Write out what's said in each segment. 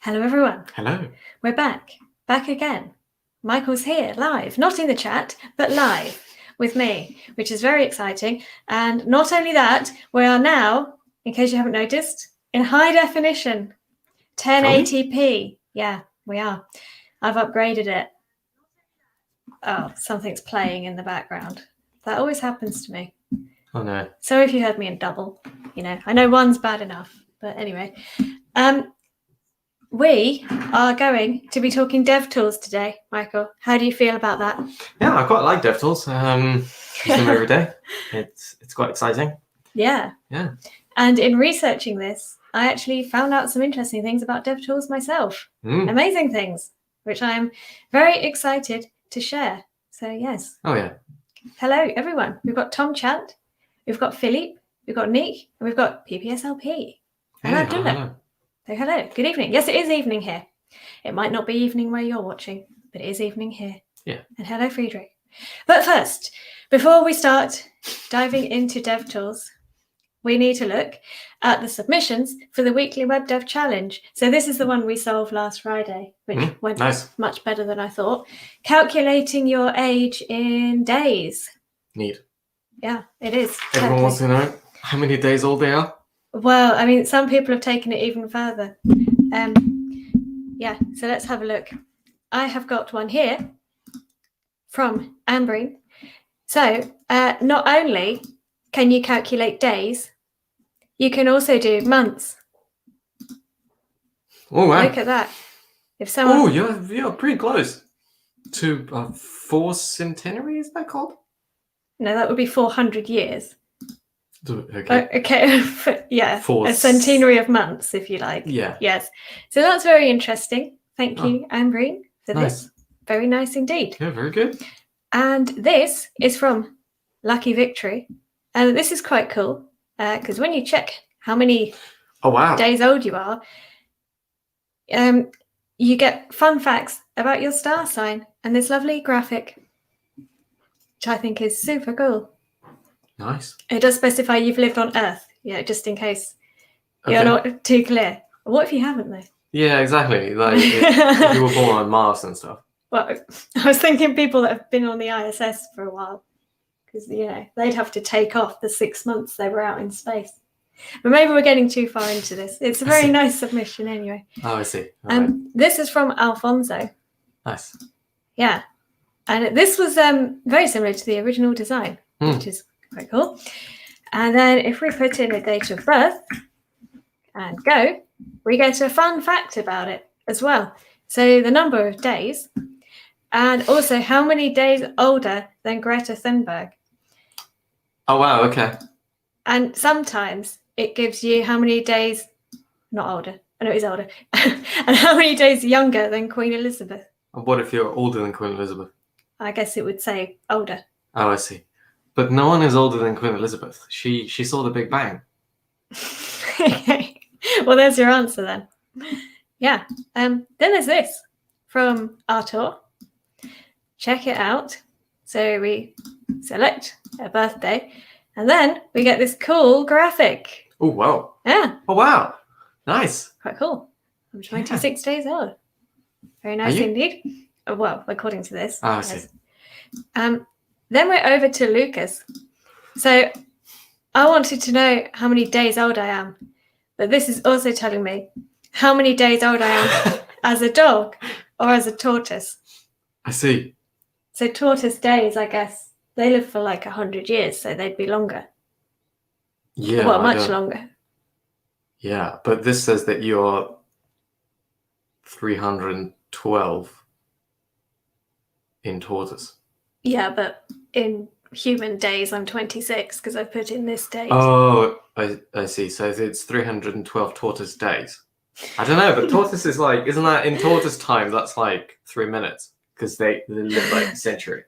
Hello, everyone. Hello. We're back again. Michael's here, live, not in the chat, but live with me, which is very exciting. And not only that, we are now, in case you haven't noticed, in high definition, 1080p. Yeah, we are. I've upgraded it. Oh, something's playing in the background. That always happens to me. Oh no. So if you heard me in double, I know one's bad enough, but anyway. We are going to be talking DevTools today, Michael. How do you feel about that? Yeah, I quite like DevTools. Use them every day. It's quite exciting. Yeah. Yeah. And in researching this, I actually found out some interesting things about DevTools myself. Amazing things, which I'm very excited to share. So yes. Oh yeah. Hello, everyone. We've got Tom Chant, we've got Philippe, we've got Nick, and we've got PPSLP. Hey, hello. So hello, good evening. Yes, it is evening here. It might not be evening where you're watching, but it is evening here. Yeah. And hello, Friedrich. But first, before we start diving into DevTools, we need to look at the submissions for the weekly Web Dev Challenge. So this is the one we solved last Friday, which went much better than I thought. Calculating your age in days. Neat. Yeah, it is. Everyone wants to know how many days old they are? Well, I mean, some people have taken it even further. Yeah, so let's have a look. I have got one here from Ambreen. So not only can you calculate days, you can also do months. Oh, wow. Look at that. If someone... Oh, you're pretty close to 4 centenary, is that called? No, that would be 400 years. Okay. Okay. Yeah. A centenary of months, if you like. Yeah. Yes. So that's very interesting. Thank you, Ambreen, for this. Very nice indeed. Yeah, very good. And this is from Lucky Victory. And this is quite cool because when you check how many days old you are, you get fun facts about your star sign and this lovely graphic, which I think is super cool. Nice. It does specify you've lived on Earth, just in case you're not too clear. What if you haven't, though? Yeah, exactly. Like if you were born on Mars and stuff. Well, I was thinking people that have been on the ISS for a while, because they'd have to take off the 6 months they were out in space. But maybe we're getting too far into this. It's a very nice submission, anyway. Oh, I see. This is from Alfonso. Nice. Yeah, and this was very similar to the original design, which is quite cool. And then if we put in a date of birth and go, we get a fun fact about it as well. So the number of days and also how many days older than Greta Thunberg. Oh, wow. Okay. And sometimes it gives you how many days, not older, I know he's older, and how many days younger than Queen Elizabeth. What if you're older than Queen Elizabeth? I guess it would say older. Oh, I see. But no one is older than Queen Elizabeth. She saw the Big Bang. Okay. Well, there's your answer then. Yeah. Then there's this from Artur. Check it out. So we select a birthday, and then we get this cool graphic. Oh, wow. Yeah. Oh, wow. Nice. Quite cool. I'm 26 days old. Very nice indeed. Well, according to this. Oh, I see. Then we're over to Lucas. So I wanted to know how many days old I am, but this is also telling me how many days old I am as a dog or as a tortoise. I see. So tortoise days, I guess, they live for like 100 years, so they'd be longer. Yeah. Well, much longer. Yeah, but this says that you're 312 in tortoise. Yeah, but in human days, I'm 26 because I put in this date. Oh, I see. So it's 312 tortoise days. I don't know, but tortoise is like, isn't that in tortoise time? That's like 3 minutes because they live like a century.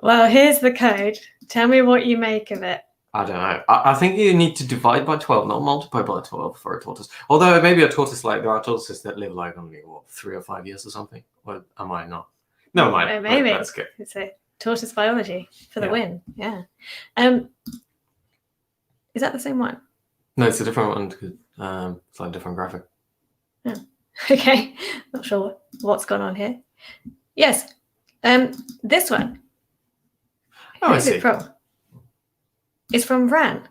Well, here's the code. Tell me what you make of it. I don't know. I think you need to divide by 12, not multiply by 12 for a tortoise. Although maybe a tortoise, like there are tortoises that live like only 3 or 5 years or something. Or am I not? No, mine. Maybe. That's good. It's a tortoise biology for the win. Yeah. Is that the same one? No, it's a different one. It's like a different graphic. Okay, not sure what's gone on here. Yes, this one. Oh, Who I is see. it from? It's from Ran.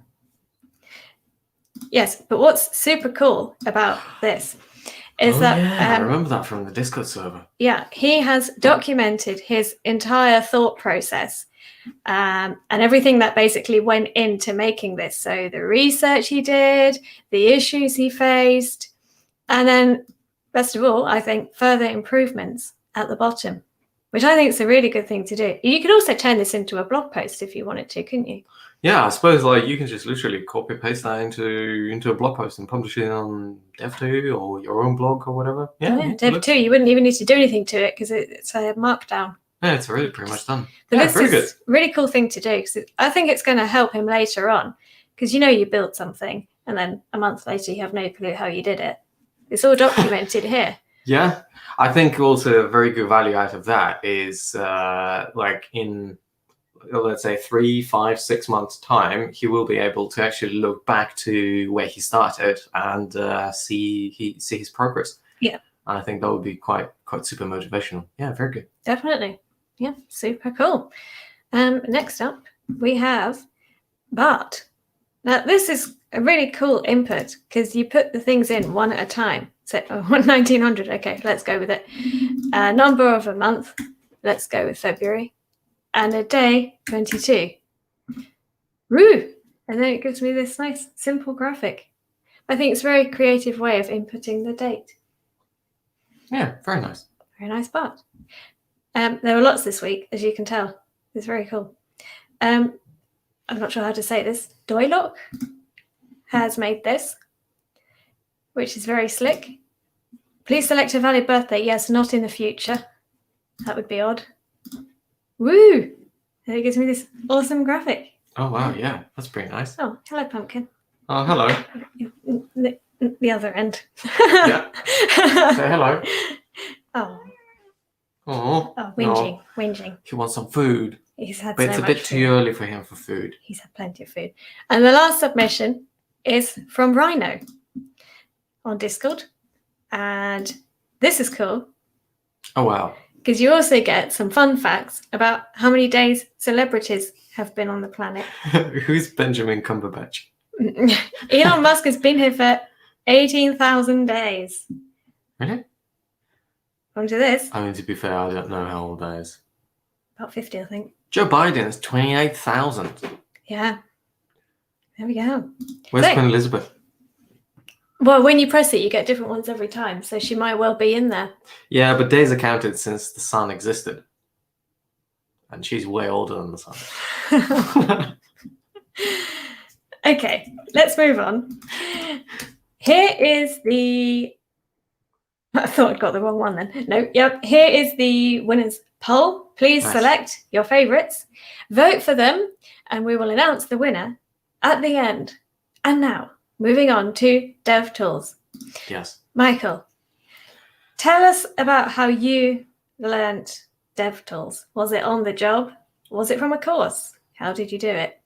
Yes, but what's super cool about this is I that remember that from the Discord server. yeah, he has documented his entire thought process and everything that basically went into making this. So the research he did, the issues he faced, and then best of all, I think further improvements at the bottom, which I think is a really good thing to do. You could also turn this into a blog post if you wanted to, couldn't you? Yeah, I suppose like you can just literally copy paste that into a blog post and publish it on DevTools or your own blog or whatever. Yeah, Dev2, you wouldn't even need to do anything to it because it's a markdown. Yeah, it's already pretty much done. But yeah, this very is good. a really cool thing to do because I think it's going to help him later on because you build something and then a month later you have no clue how you did it. It's all documented here. Yeah, I think also a very good value out of that is like in, let's say 3, 5, 6 months time, he will be able to actually look back to where he started and see his progress. Yeah, and I think that would be quite super motivational. Yeah, very good. Definitely. Yeah, super cool. Next up, we have Bart. Now, this is a really cool input because you put the things in one at a time. So 1900, okay, let's go with it. Number of a month, let's go with February. And a day, 22. Woo! And then it gives me this nice, simple graphic. I think it's a very creative way of inputting the date. Yeah, very nice. Very nice Bart. There were lots this week, as you can tell. It's very cool. I'm not sure how to say this. Doylock has made this, which is very slick. Please select a valid birthday. Yes, not in the future. That would be odd. Woo! And it gives me this awesome graphic. Oh, wow, yeah, that's pretty nice. Oh, hello, pumpkin. Oh, hello. The other end. Yeah. Say hello. Oh, Oh, whinging. He wants some food. He's had But so it's a much bit food. too early for him for food. He's had plenty of food. And the last submission is from Rhino on Discord. And this is cool. Oh, wow. Because you also get some fun facts about how many days celebrities have been on the planet. Who's Benjamin Cumberbatch? Elon Musk has been here for 18,000 days. Really? On to this. I mean, to be fair, I don't know how old that is. About 50, I think. Joe Biden is 28,000. Yeah. There we go. Where's Queen Elizabeth? Well, when you press it, you get different ones every time. So she might well be in there. Yeah, but days are counted since the sun existed. And she's way older than the sun. Okay, let's move on. Here is the... I thought I'd got the wrong one then. No, yep. Here is the winners poll. Please select your favorites, vote for them, and we will announce the winner at the end. And now, moving on to DevTools. Yes. Michael, tell us about how you learnt DevTools. Was it on the job? Was it from a course? How did you do it?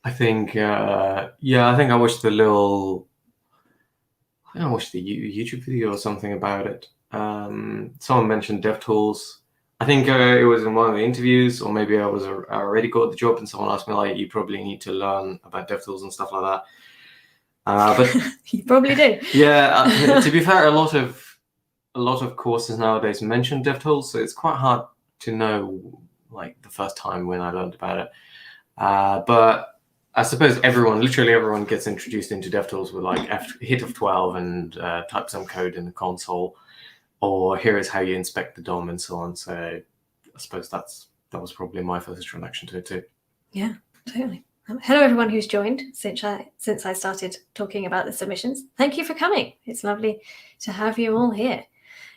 I think, I think I watched I watched the YouTube video or something about it. Someone mentioned DevTools. I think it was in one of the interviews, or maybe I already got the job and someone asked me, like, you probably need to learn about DevTools and stuff like that. But you probably do. Yeah, to be fair, a lot of courses nowadays mention DevTools, so it's quite hard to know, like, the first time when I learned about it. But I suppose literally everyone gets introduced into DevTools with like hit of 12 and type some code in the console, or here is how you inspect the DOM and so on. So I suppose that was probably my first introduction to it too. Yeah, totally. Hello, everyone who's joined since I started talking about the submissions. Thank you for coming. It's lovely to have you all here.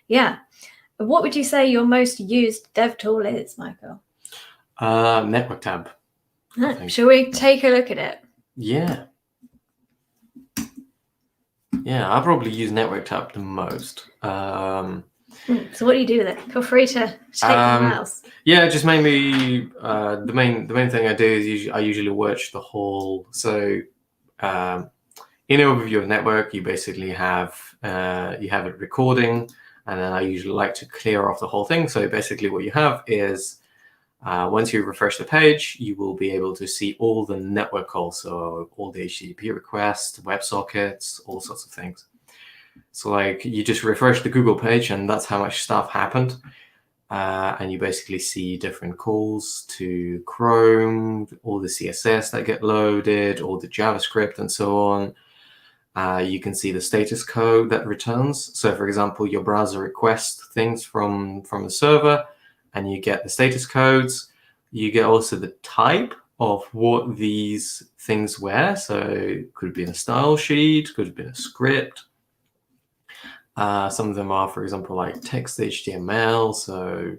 Yeah. What would you say your most used dev tool is, Michael? Network tab. Shall we take a look at it? Yeah. Yeah, I probably use Network tab the most. So what do you do with it? Feel free to take the mouse. Yeah, just mainly the main thing I do is I usually watch the whole. So in overview of network, you basically have it recording, and then I usually like to clear off the whole thing. So basically what you have is once you refresh the page, you will be able to see all the network calls, so all the HTTP requests, WebSockets, all sorts of things. So like you just refresh the Google page, and that's how much stuff happened. And you basically see different calls to Chrome, all the CSS that get loaded, all the JavaScript, and so on. You can see the status code that returns. So for example, your browser requests things from the server, and you get the status codes. You get also the type of what these things were. So it could have been a style sheet, could have been a script. Some of them are, for example, like text HTML. So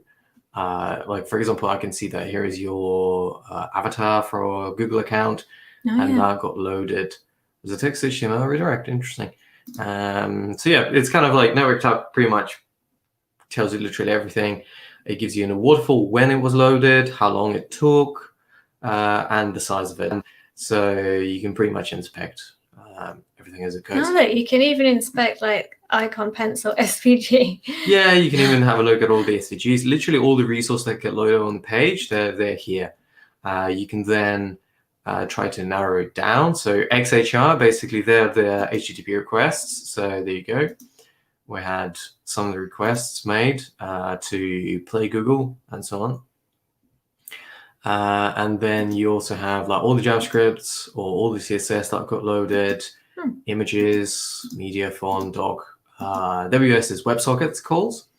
like, for example, I can see that here is your avatar for a Google account, and that got loaded as a text HTML redirect. Interesting. So yeah, it's kind of like network type pretty much tells you literally everything. It gives you in a waterfall when it was loaded, how long it took, and the size of it. And so you can pretty much inspect everything as it goes. Oh, look, you can even inspect like icon, pencil, SVG. Yeah, you can even have a look at all the SVGs. Literally all the resources that get loaded on the page, they're here. You can then try to narrow it down. So XHR, basically they're the HTTP requests. So there you go. We had some of the requests made to play Google and so on. And then you also have like all the JavaScripts or all the CSS that got loaded, images, media, font, doc. WS is WebSockets calls.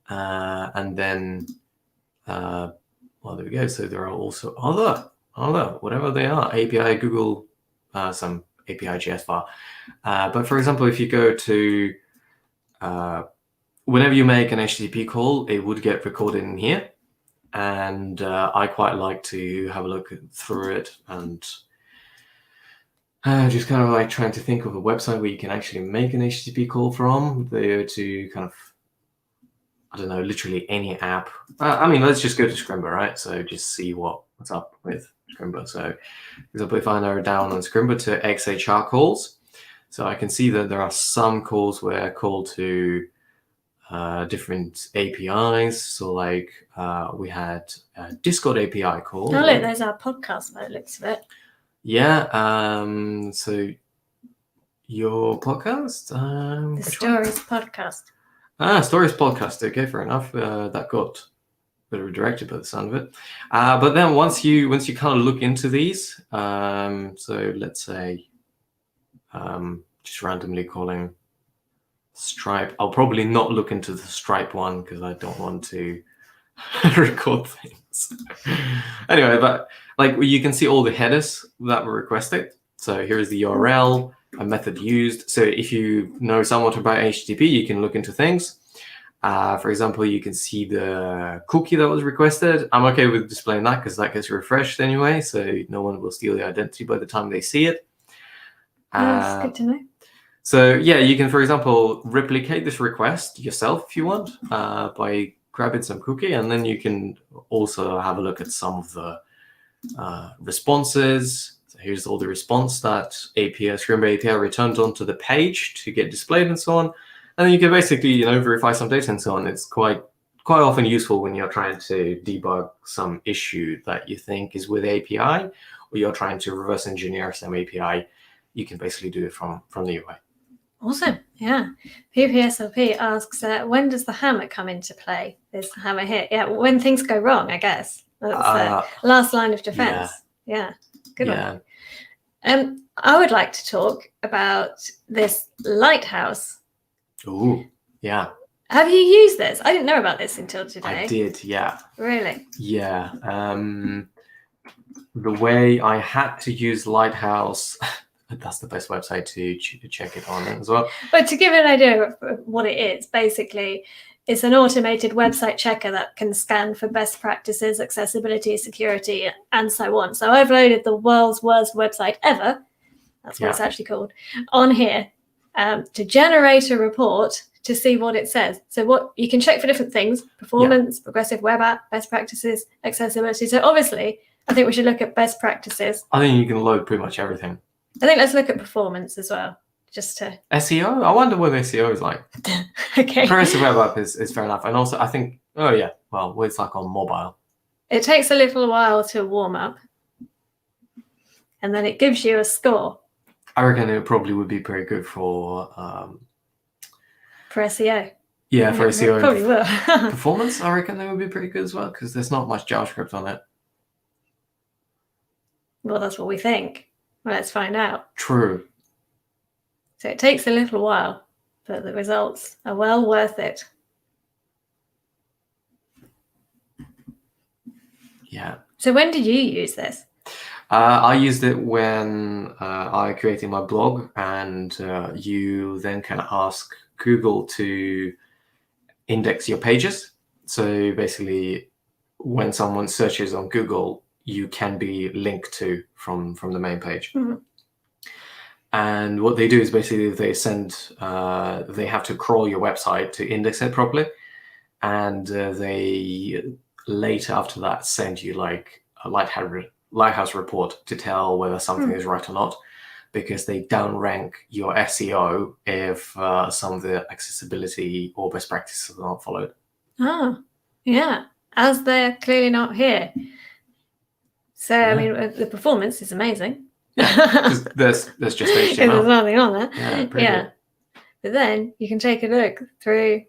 And then, well, there we go. So there are also other, whatever they are, API, Google, some API JS file. But for example, if you go to, whenever you make an HTTP call, it would get recorded in here. And I quite like to have a look through it and just kind of like trying to think of a website where you can actually make an HTTP call from there to kind of, I don't know, literally any app. I mean, let's just go to Scrimba, right? So just see what's up with Scrimba. So for example, if I narrow down on Scrimba to XHR calls, so I can see that there are some calls where call to different APIs. So like we had a Discord API call. Oh, look, there's our podcast by the looks of it. Yeah. So your podcast? The Stories podcast. Stories podcast. Okay, fair enough. That got a bit redirected by the sound of it. But then once you kind of look into these, so let's say just randomly calling Stripe. I'll probably not look into the Stripe one because I don't want to record things. Anyway, but like you can see all the headers that were requested. So here is the URL, a method used. So if you know somewhat about HTTP, you can look into things. For example, you can see the cookie that was requested. I'm okay with displaying that because that gets refreshed anyway, so no one will steal the identity by the time they see it. That's good to know. So yeah, you can, for example, replicate this request yourself if you want by grabbing some cookie, and then you can also have a look at some of the responses. So here's all the response that Scrimba API returned onto the page to get displayed and so on. And then you can basically, verify some data and so on. It's quite often useful when you're trying to debug some issue that you think is with API, or you're trying to reverse engineer some API. You can basically do it from the UI. Awesome. Yeah. PPSLP asks, when does the hammer come into play? There's the hammer here. Yeah, when things go wrong, I guess. That's the last line of defense. Yeah. Good one. I would like to talk about this Lighthouse. Oh, yeah. Have you used this? I didn't know about this until today. I did, yeah. Really? Yeah. The way I had to use Lighthouse... That's the best website to check it on as well. But to give an idea of what it is, basically, it's an automated website checker that can scan for best practices, accessibility, security, and so on. So I've loaded the world's worst website ever, that's what it's actually called, on here to generate a report to see what it says. So what you can check for different things: performance, progressive web app, best practices, accessibility. So obviously, I think we should look at best practices. I think you can load pretty much everything. I think let's look at performance as well, just to. SEO? I wonder what SEO is like. Okay. Progressive web app is fair enough. And also, I think, well, it's like on mobile. It takes a little while to warm up, and then it gives you a score. I reckon it probably would be pretty good for SEO. Yeah, for SEO. It probably will. Performance, I reckon they would be pretty good as well, because there's not much JavaScript on it. Well, that's what we think. Well, let's find out. True. So it takes a little while, but the results are well worth it. Yeah. So when did you use this? I used it when I created my blog, and you then can ask Google to index your pages. So basically, when someone searches on Google, you can be linked to from the main page. Mm-hmm. And what they do is basically they have to crawl your website to index it properly, and they later after that send you like a Lighthouse report to tell whether something is right or not, because they downrank your SEO if some of the accessibility or best practices are not followed. Oh, yeah, as they're clearly not here. So, I mean, the performance is amazing. Yeah, because there's just HTML. There's nothing on there. Yeah, good. But then you can take a look through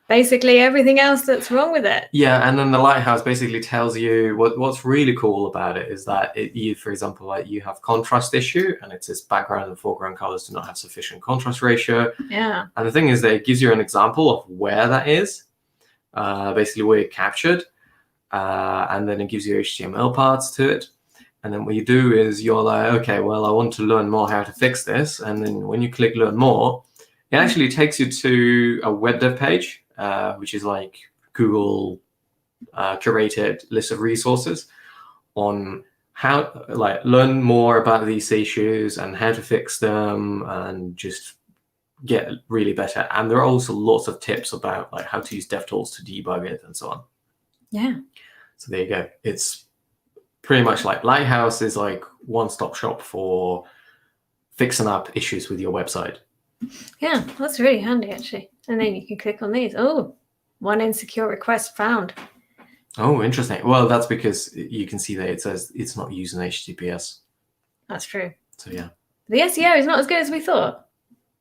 basically everything else that's wrong with it. Yeah, and then the Lighthouse basically tells you what's really cool about it is that you, for example, like you have contrast issue, and it says background and foreground colors do not have sufficient contrast ratio. Yeah. And the thing is that it gives you an example of where that is, basically where it captured, and then it gives you HTML parts to it. And then what you do is you're like, okay, well, I want to learn more how to fix this. And then when you click learn more, it actually takes you to a web dev page, which is like Google curated list of resources on how learn more about these issues and how to fix them and just get really better. And there are also lots of tips about like how to use DevTools to debug it and so on. Yeah. So there you go. It's pretty much like Lighthouse is like one-stop shop for fixing up issues with your website. Yeah, that's really handy actually. And then you can click on these. Oh, one insecure request found. Oh, interesting. Well, that's because you can see that it says it's not using HTTPS. That's true. So yeah. The SEO is not as good as we thought.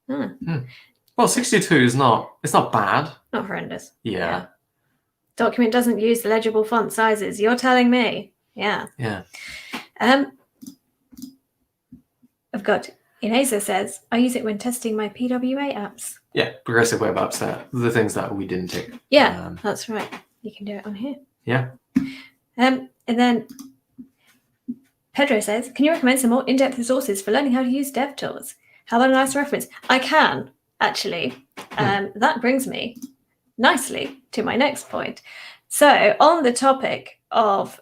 Well, 62 is not. It's not bad. Not horrendous. Yeah. Document doesn't use legible font sizes. You're telling me. Yeah. Yeah. I've got Ineza says, I use it when testing my PWA apps. Yeah, progressive web apps, the things that we didn't tick. Yeah, that's right. You can do it on here. Yeah. And then Pedro says, can you recommend some more in-depth resources for learning how to use DevTools? How about a nice reference? I can, actually. That brings me nicely to my next point. So on the topic of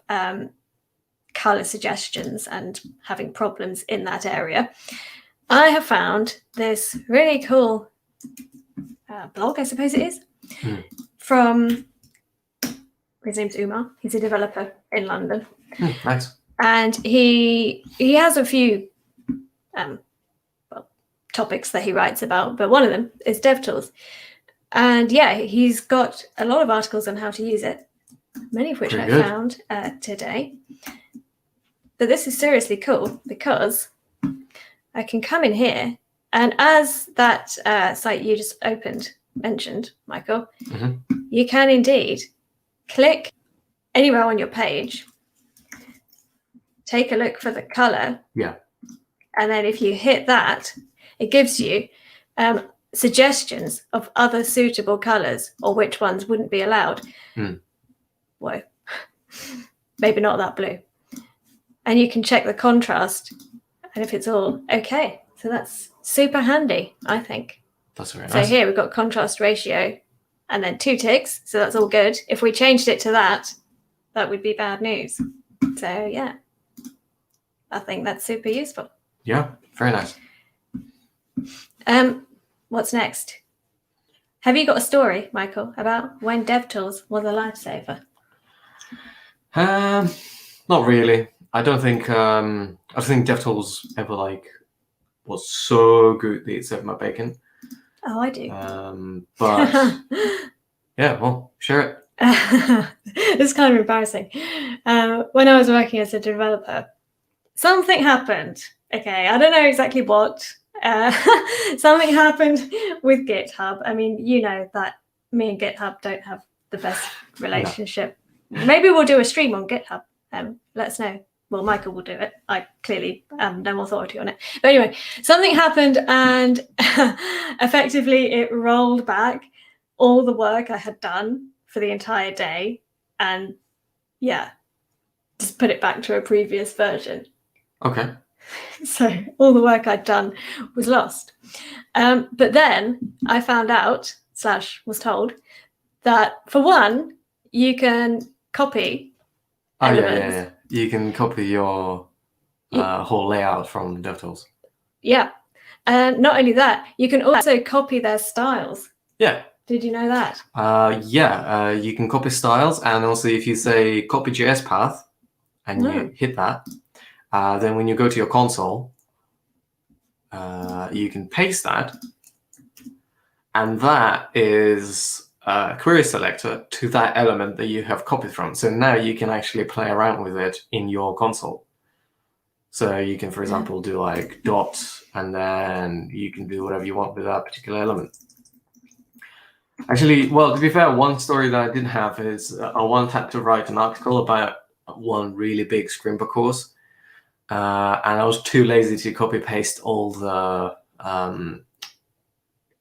color suggestions and having problems in that area, I have found this really cool blog, I suppose it is, from, his name's Umar. He's a developer in London. Nice. And he has a few topics that he writes about, but one of them is DevTools. And yeah, he's got a lot of articles on how to use it, many of which I found today. But this is seriously cool because I can come in here, and as that site you just mentioned, Michael, you can indeed click anywhere on your page, take a look for the color. Yeah. And then if you hit that, it gives you suggestions of other suitable colors or which ones wouldn't be allowed. Whoa. Maybe not that blue. And you can check the contrast and if it's all okay. So that's super handy, I think. That's very nice. So here we've got contrast ratio and then 2 ticks. So that's all good. If we changed it to that, that would be bad news. So yeah, I think that's super useful. Yeah, very nice. What's next? Have you got a story, Michael, about when DevTools was a lifesaver? Not really. I don't think DevTools ever was so good that it saved my bacon. Oh, I do. But yeah, well, share it. It's kind of embarrassing. When I was working as a developer, something happened. Okay, I don't know exactly what. Something happened with GitHub. I mean, you know that me and GitHub don't have the best relationship. No. Maybe we'll do a stream on GitHub. Let us know. Well, Michael will do it. I clearly have no authority on it. But anyway, something happened and effectively it rolled back all the work I had done for the entire day and yeah, just put it back to a previous version. Okay. So all the work I'd done was lost. But then I found out, / was told, that for one, you can copy elements. Yeah. You can copy your whole layout from DevTools. Yeah. And not only that, you can also copy their styles. Yeah. Did you know that? You can copy styles, and also if you say copy JS path and you hit that, then when you go to your console, you can paste that, and that is a query selector to that element that you have copied from. So now you can actually play around with it in your console. So you can, for example, do like dot, and then you can do whatever you want with that particular element. Actually, well, to be fair, one story that I did have is I once had to write an article about one really big Scrimba course, and I was too lazy to copy paste all the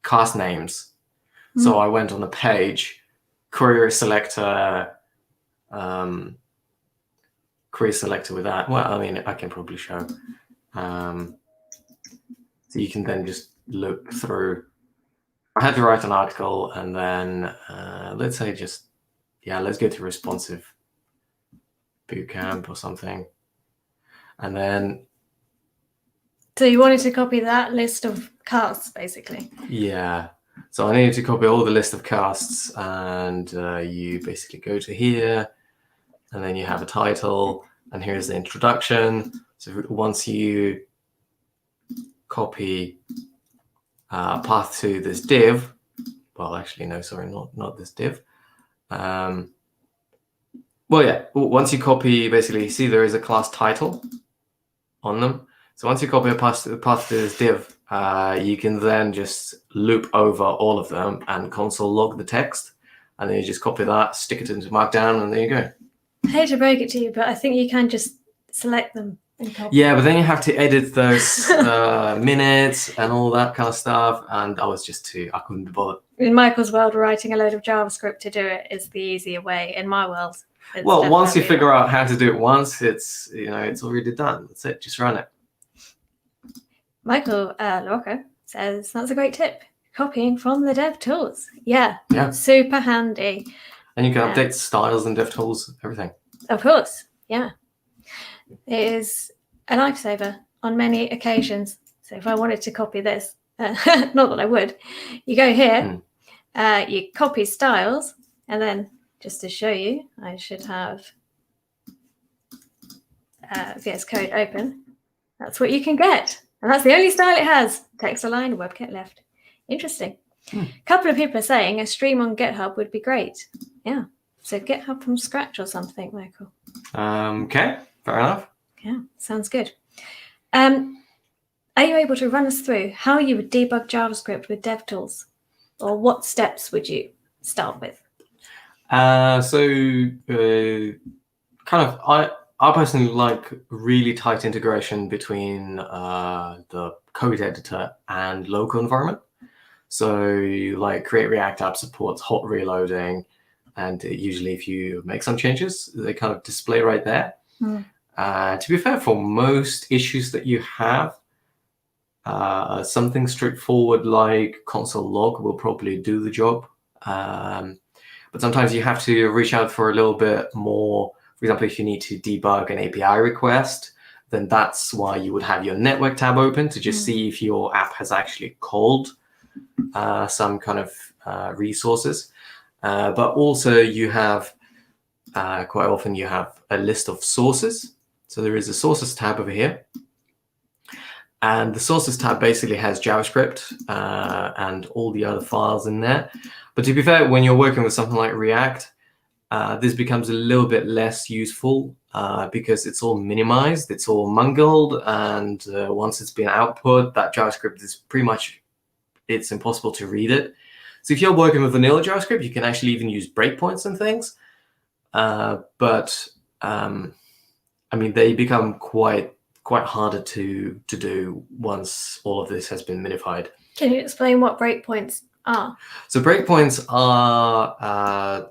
class names. So I went on the page, query selector with that. Well, I mean, I can probably show. So you can then just look through. I had to write an article, and then let's say let's go to responsive bootcamp or something. And then. So you wanted to copy that list of casts, basically? Yeah. So I needed to copy all the list of casts, and you basically go to here, and then you have a title, and here's the introduction. So once you copy path to this div, well, actually, no, sorry, not this div. Well, yeah, once you copy, basically, see there is a class title on them. So once you copy a path to this div, you can then just loop over all of them and console log the text, and then you just copy that, stick it into Markdown, and there you go. I hate to break it to you, but I think you can just select them and copy. Yeah, but then you have to edit those minutes and all that kind of stuff, and I couldn't be bothered. In Michael's world, writing a load of JavaScript to do it is the easier way. In my world, well, once you figure out how to do it once, it's already done. That's it. Just run it. Michael Lorca says that's a great tip. Copying from the DevTools. Yeah. Super handy. And you can update styles in DevTools, everything. Of course. Yeah. It is a lifesaver on many occasions. So if I wanted to copy this, not that I would, you go here, you copy styles, and then just to show you, I should have VS Code open. That's what you can get. And that's the only style it has. Text aligned, WebKit left. Interesting. A couple of people are saying a stream on GitHub would be great. Yeah. So GitHub from scratch or something, Michael. Okay, fair enough. Yeah, sounds good. Are you able to run us through how you would debug JavaScript with DevTools? Or what steps would you start with? I personally like really tight integration between the code editor and local environment. So like Create React app supports hot reloading, and usually if you make some changes, they kind of display right there. To be fair, for most issues that you have, something straightforward like console log will probably do the job. But sometimes you have to reach out for a little bit more. For example, if you need to debug an API request, then that's why you would have your network tab open to just see if your app has actually called some kind of resources. But also you have, quite often you have a list of sources. So there is a sources tab over here. And the sources tab basically has JavaScript and all the other files in there. But to be fair, when you're working with something like React, this becomes a little bit less useful because it's all minimized, it's all mangled, and once it's been output, that JavaScript is pretty much, it's impossible to read it. So if you're working with vanilla JavaScript, you can actually even use breakpoints and things. But I mean, they become quite harder to do once all of this has been minified. Can you explain what breakpoints are? So breakpoints are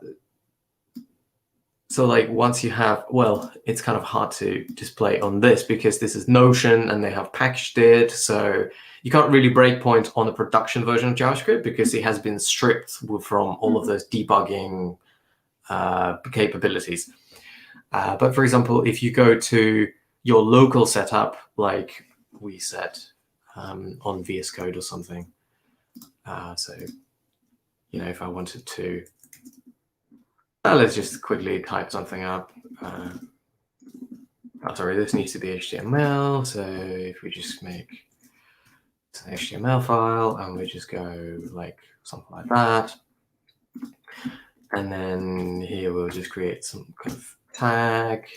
so like once you have, well, it's kind of hard to display on this because this is Notion and they have packaged it. So you can't really breakpoint on the production version of JavaScript because it has been stripped from all of those debugging capabilities. But for example, if you go to your local setup, like we said on VS Code or something, so if I wanted to, let's just quickly type something up. Oh, sorry, this needs to be HTML. So if we just make an HTML file and we just go like something like that, and then here we'll just create some kind of tag,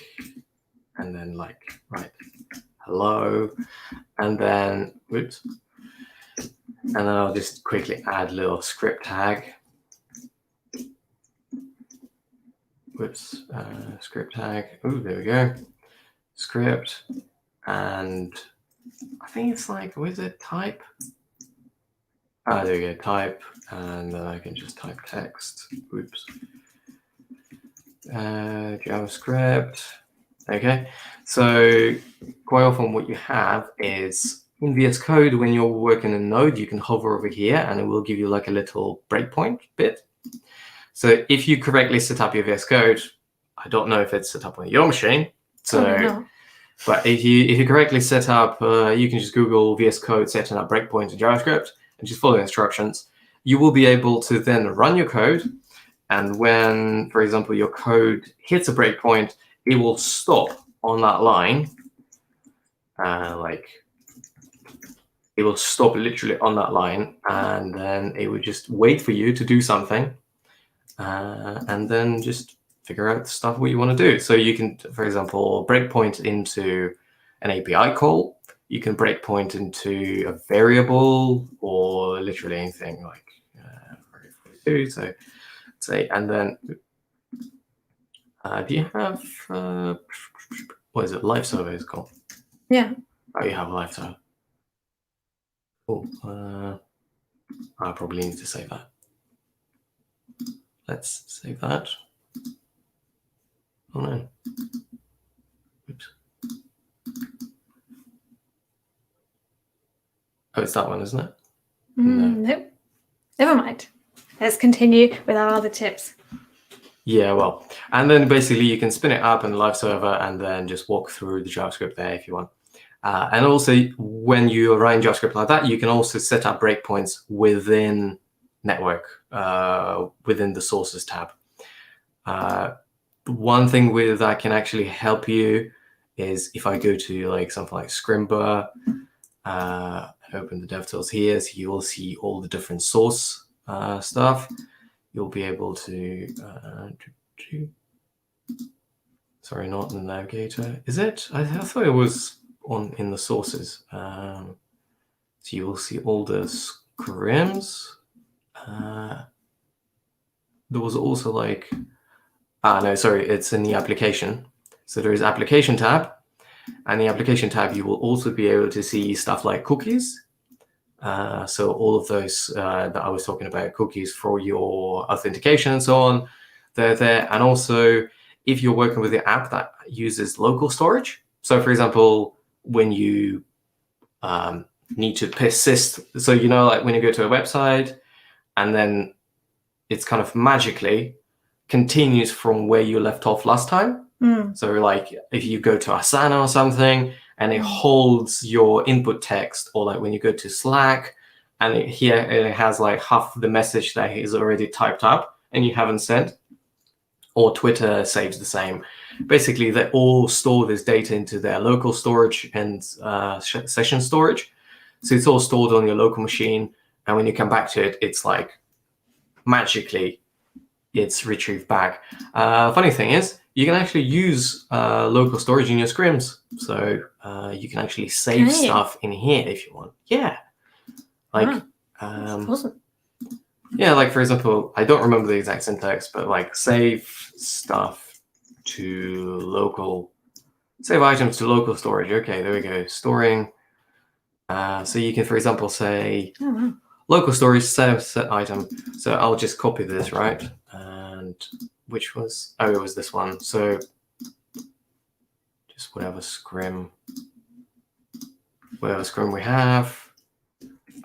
and then like write hello, and then oops, and then I'll just quickly add a little script tag. Whoops, script tag. Oh, there we go. Script, and I think it's like, what is it? Type. There we go. Type, and then I can just type text. Oops. JavaScript. Okay. So quite often what you have is in VS Code, when you're working in Node, you can hover over here, and it will give you like a little breakpoint bit. So if you correctly set up your VS Code, I don't know if it's set up on your machine. So, but if you correctly set up, you can just Google VS Code setting up breakpoints in JavaScript and just follow the instructions. You will be able to then run your code. And when, for example, your code hits a breakpoint, it will stop on that line. Like it will stop literally on that line, and then it would just wait for you to do something. And then just figure out the stuff what you want to do. So you can, for example, breakpoint into an API call. You can breakpoint into a variable or literally anything like 42. So say, and then do you have what is it? Live server is called. Yeah. Oh, you have a live server. Cool. I probably need to save that. Let's save that. Oh no. Oops. Oh, it's that one, isn't it? No. Nope. Never mind. Let's continue with our other tips. Yeah, well, and then basically you can spin it up in the live server and then just walk through the JavaScript there if you want. And also, when you write JavaScript like that, you can also set up breakpoints within network, within the sources tab. One thing with that can actually help you is if I go to like something like Scrimba, open the DevTools here, so you will see all the different source stuff. You'll be able to, sorry, not in the navigator. Is it? I thought it was in the sources. So you will see all the scrims. There was also like, no, sorry, it's in the application. So there is application tab, and the application tab, you will also be able to see stuff like cookies. So all of those that I was talking about, cookies for your authentication and so on, they're there. And also, if you're working with the app that uses local storage, so for example, when you need to persist, so like when you go to a website and then it's kind of magically continues from where you left off last time. So like if you go to Asana or something and it holds your input text, or like when you go to Slack and it has like half the message that is already typed up and you haven't sent, or Twitter saves the same. Basically, they all store this data into their local storage and session storage. So it's all stored on your local machine. And when you come back to it, it's like magically it's retrieved back. Funny thing is, you can actually use local storage in your scrims. So you can actually save stuff in here if you want. Yeah. Like, awesome. Yeah, like for example, I don't remember the exact syntax, but like save stuff to local, save items to local storage. Okay, there we go. Storing. So you can, for example, say local storage save set item. So I'll just copy this, right? And which was, it was this one. So just whatever scrim we have.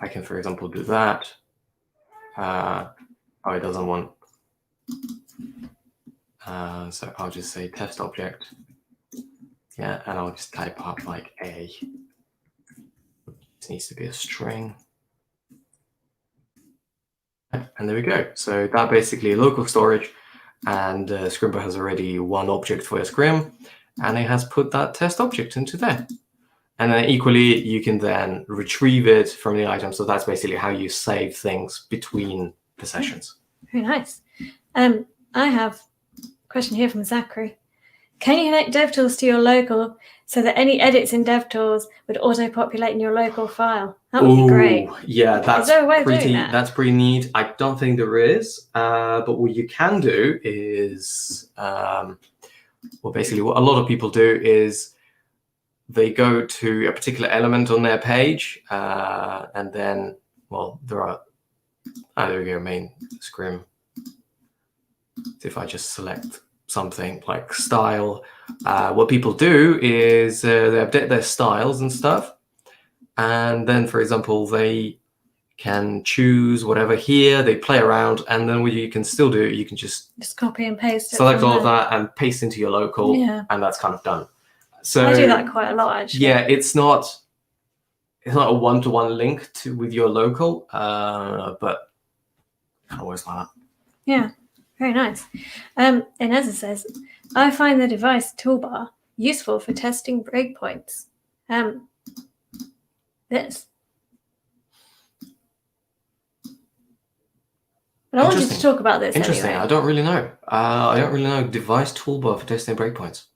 I can, for example, do that. It doesn't want. So I'll just say test object. Yeah, and I'll just type up like a. This needs to be a string. And there we go. So that basically local storage, and Scrimba has already one object for a scrim, and it has put that test object into there. And then equally, you can then retrieve it from the item. So that's basically how you save things between the sessions. Very nice. I have a question here from Zachary. Can you connect DevTools to your local so that any edits in DevTools would auto-populate in your local file? That would be great. Yeah, that's is there a way of doing that? That's pretty neat. I don't think there is, but what you can do is, basically what a lot of people do is they go to a particular element on their page, and then, there are, there we go, main scrim. So if I just select something like style, what people do is they update their styles and stuff. And then, for example, they can choose whatever here, they play around, and then what you can still do, you can just copy and paste it. Select all of that and paste into your local, and that's kind of done. So I do that quite a lot, actually. Yeah, it's not a one-to-one link with your local, but kind of works like that. Yeah, very nice. Ineza says, I find the device toolbar useful for testing breakpoints. This. But I wanted to talk about this. Interesting. Anyway. I don't really know. Device toolbar for testing breakpoints.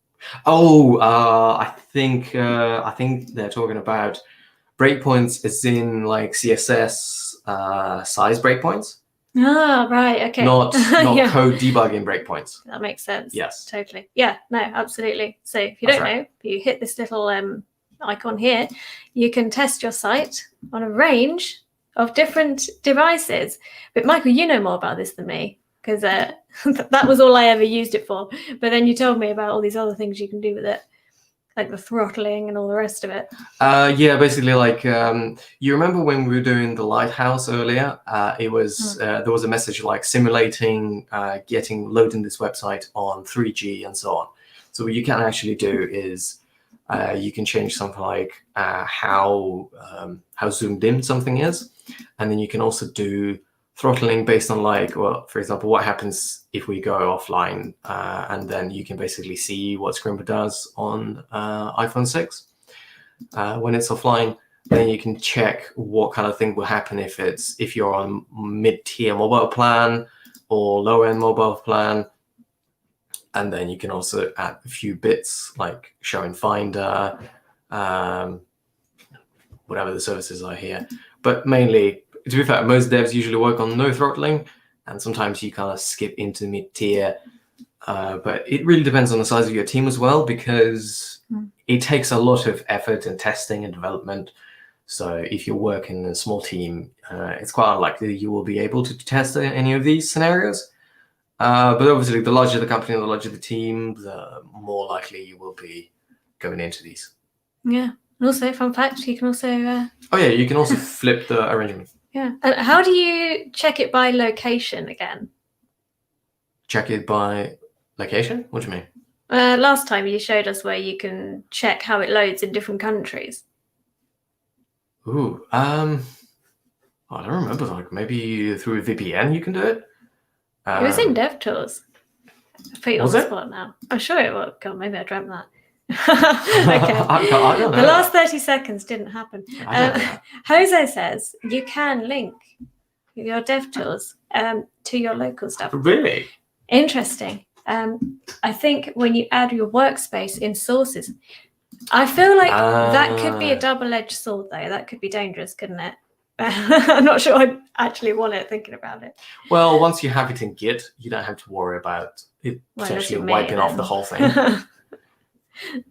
I think they're talking about breakpoints as in like CSS size breakpoints. Ah, right. Okay. Not code debugging breakpoints. That makes sense. Yes. Totally. Yeah. No. Absolutely. So if you don't know, if you hit this little icon here, you can test your site on a range of different devices. But Michael, you know more about this than me, because that was all I ever used it for. But then you told me about all these other things you can do with it, like the throttling and all the rest of it. Yeah, basically, like you remember when we were doing the Lighthouse earlier? It was there was a message like simulating loading this website on 3G and so on. So what you can actually do is you can change something like how zoomed in something is, and then you can also do throttling based on like, well, for example, what happens if we go offline, and then you can basically see what Scrimba does on iPhone 6 when it's offline. Then you can check what kind of thing will happen if you're on mid-tier mobile plan or low-end mobile plan. And then you can also add a few bits like show in Finder, whatever the services are here. But mainly, to be fair, most devs usually work on no throttling, and sometimes you kind of skip into mid-tier. But it really depends on the size of your team as well, because it takes a lot of effort and testing and development. So if you're working in a small team, it's quite unlikely that you will be able to test any of these scenarios. But obviously, the larger the company and the larger the team, the more likely you will be going into these. Yeah. And also, fun fact, you can also... you can also flip the arrangement. Yeah. And how do you check it by location again? Check it by location? What do you mean? Last time you showed us where you can check how it loads in different countries. Ooh, I don't remember. Like maybe through a VPN you can do it. It was in DevTools. I put you on Was the it? spot now. I'm sure it will. God, maybe I dreamt that. Okay. I don't know. The last 30 seconds didn't happen. I don't know. Jose says you can link your DevTools to your local stuff. Really? Interesting. I think when you add your workspace in sources, I feel like that could be a double-edged sword, though. That could be dangerous, couldn't it? I'm not sure I actually want it thinking about it. Well, once you have it in Git, you don't have to worry about it potentially wiping off the whole thing.